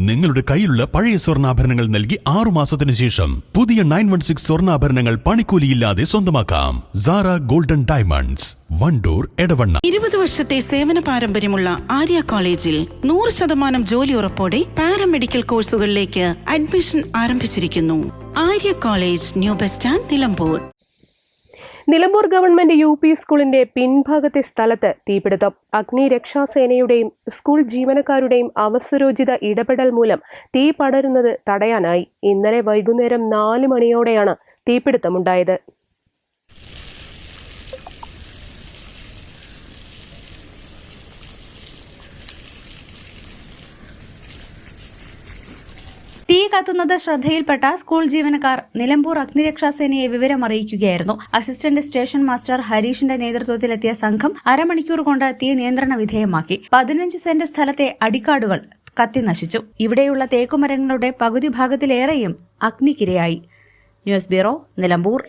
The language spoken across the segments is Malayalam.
നിങ്ങളുടെ കയ്യിലുള്ള പഴയ സ്വർണ്ണാഭരണങ്ങൾ നൽകി 6 മാസത്തിന് ശേഷം പുതിയ 916 സ്വർണ്ണാഭരണങ്ങൾ പണിക്കൂലിയില്ലാതെ സ്വന്തമാക്കാം. Sara golden diamonds, Wandoor, Edavanna. 20 വർഷത്തെ സേവന പാരമ്പര്യമുള്ള ആര്യ കോളേജിൽ 100% ജോലി ഉറപ്പോടെ പാരാമെഡിക്കൽ കോഴ്സുകളിലേക്ക് അഡ്മിഷൻ ആരംഭിച്ചിരിക്കുന്നു. Arya college, new bus stand, Nilambur. Nilambur government UP സ്കൂളിന്റെ പിൻഭാഗത്തെ സ്ഥലത്ത് തീപിടുത്തം. അഗ്നിരക്ഷാസേനയുടെയും സ്കൂൾ ജീവനക്കാരുടെയും അവസരോചിത ഇടപെടൽ മൂലം തീ പടരുന്നത് തടയാനായി. ഇന്നലെ വൈകുന്നേരം 4 മണിയോടെയാണ് തീപിടുത്തമുണ്ടായത്. തീ കത്തുന്നത് ശ്രദ്ധയിൽപ്പെട്ട സ്കൂൾ ജീവനക്കാർ നിലമ്പൂർ അഗ്നിരക്ഷാസേനയെ വിവരമറിയിക്കുകയായിരുന്നു. അസിസ്റ്റന്റ് സ്റ്റേഷൻ മാസ്റ്റർ ഹരീഷിന്റെ നേതൃത്വത്തിലെത്തിയ സംഘം അരമണിക്കൂർ കൊണ്ട് തീ നിയന്ത്രണ വിധേയമാക്കി. 15 സെന്റ് സ്ഥലത്തെ അടിക്കാടുകൾ കത്തിനശിച്ചു. ഇവിടെയുള്ള തേക്കുമരങ്ങളുടെ പകുതി ഭാഗത്തിലേറെയും അഗ്നിക്കിരയായി. News bureau, Nilambur.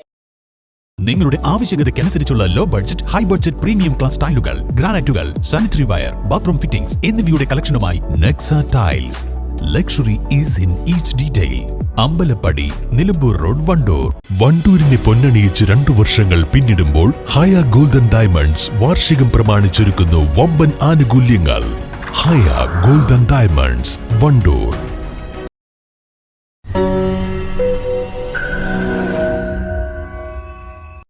നിങ്ങളുടെ ആവശ്യകതയ്ക്കനുസരിച്ചുള്ള low budget, high budget premium class ടൈലുകൾ, ഗ്രാനൈറ്റുകൾ, സാനിറ്ററി വയർ, ബാത്റൂം ഫിറ്റിംഗ്സ് എന്നിവയുടെ കളക്ഷനുമായി Nexa tiles. Luxury is in each detail. Ambalappadi, Nilambur road, Wandoor. വണ്ടൂരിനെ പൊന്നണിയിച്ച് 2 വർഷങ്ങൾ പിന്നിടുമ്പോൾ ഹയ ഗോൾഡൻ ഡയമണ്ട്സ് വാർഷികം പ്രമാണിച്ചൊരുക്കുന്നു വമ്പൻ ആനുകൂല്യങ്ങൾ. ഹയ ഗോൾഡൻ ഡയമണ്ട്സ്, വണ്ടൂർ.